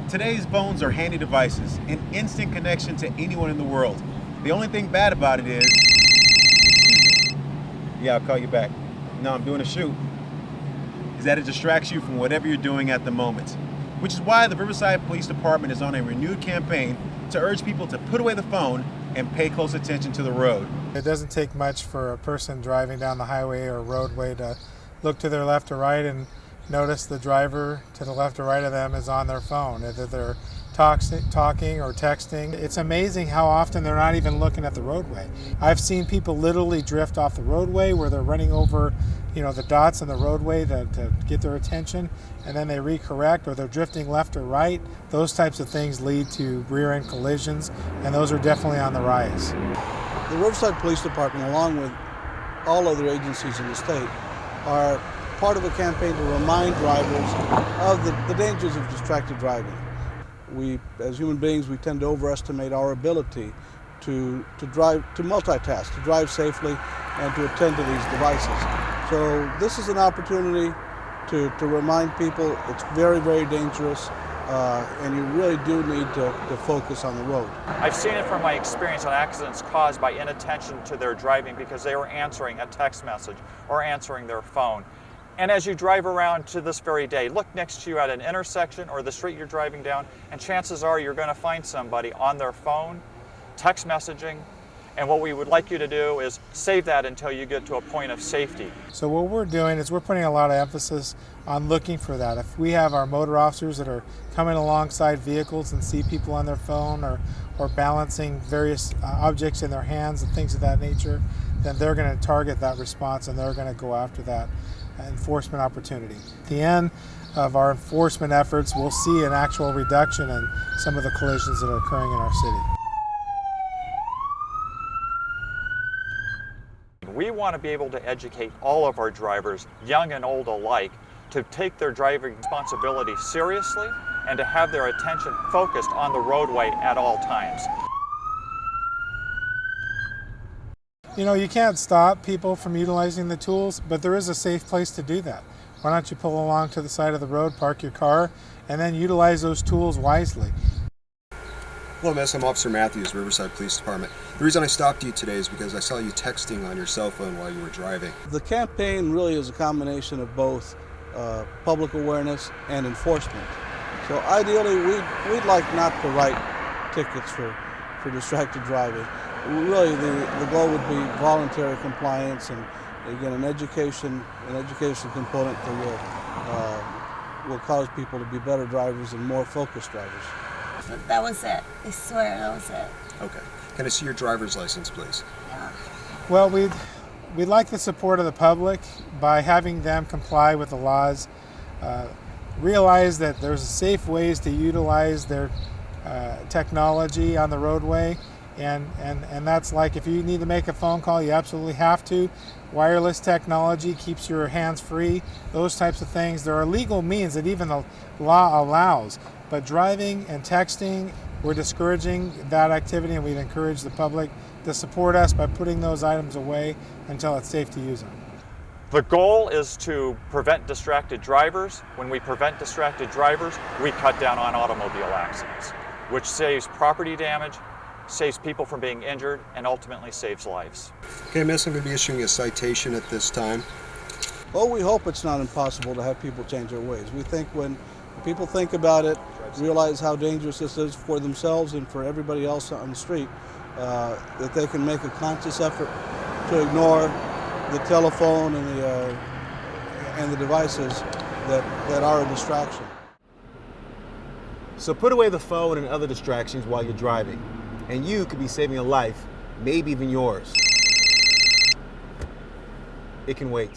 Today's phones are handy devices, an instant connection to anyone in the world. The only thing bad about it is, excuse me, yeah, I'll call you back. No, I'm doing a shoot. Is that it distracts you from whatever you're doing at the moment. Which is why the Riverside Police Department is on a renewed campaign to urge people to put away the phone and pay close attention to the road. It doesn't take much for a person driving down the highway or roadway to look to their left or right and notice the driver to the left or right of them is on their phone. Either they're talking or texting. It's amazing how often they're not even looking at the roadway. I've seen people literally drift off the roadway where they're running over, the dots in the roadway to get their attention, and then they recorrect, or they're drifting left or right. Those types of things lead to rear-end collisions, and those are definitely on the rise. The Riverside Police Department, along with all other agencies in the state, are part of a campaign to remind drivers of the dangers of distracted driving. We, as human beings, we tend to overestimate our ability to drive, to multitask, to drive safely, and to attend to these devices. So this is an opportunity to remind people it's very, very dangerous, and you really do need to focus on the road. I've seen it from my experience on accidents caused by inattention to their driving because they were answering a text message or answering their phone. And as you drive around to this very day, look next to you at an intersection or the street you're driving down, and chances are you're going to find somebody on their phone, text messaging, and what we would like you to do is save that until you get to a point of safety. So what we're doing is we're putting a lot of emphasis on looking for that. If we have our motor officers that are coming alongside vehicles and see people on their phone or balancing various objects in their hands and things of that nature, then they're going to target that response and they're going to go after that enforcement opportunity. At the end of our enforcement efforts, we'll see an actual reduction in some of the collisions that are occurring in our city. We want to be able to educate all of our drivers, young and old alike, to take their driving responsibility seriously and to have their attention focused on the roadway at all times. You can't stop people from utilizing the tools, but there is a safe place to do that. Why don't you pull along to the side of the road, park your car, and then utilize those tools wisely. Hello, Miss. I'm Officer Matthews, Riverside Police Department. The reason I stopped you today is because I saw you texting on your cell phone while you were driving. The campaign really is a combination of both public awareness and enforcement. So ideally, we'd like not to write tickets for distracted driving. Really, the goal would be voluntary compliance and, again, an education component that will cause people to be better drivers and more focused drivers. That was it. I swear, that was it. Okay. Can I see your driver's license, please? Yeah. Well, we'd like the support of the public by having them comply with the laws, realize that there's safe ways to utilize their technology on the roadway, and that's like if you need to make a phone call, you absolutely have to. Wireless technology keeps your hands free, those types of things. There are legal means that even the law allows, but driving and texting, we're discouraging that activity, and we'd encourage the public to support us by putting those items away until it's safe to use them. The goal is to prevent distracted drivers. When we prevent distracted drivers, we cut down on automobile accidents, which saves property damage, saves people from being injured, and ultimately saves lives. Okay, Miss, I'm going to be issuing a citation at this time. Well, we hope it's not impossible to have people change their ways. We think when people think about it, realize how dangerous this is for themselves and for everybody else on the street, that they can make a conscious effort to ignore the telephone and the devices that are a distraction. So put away the phone and other distractions while you're driving, and you could be saving a life, maybe even yours. It can wait.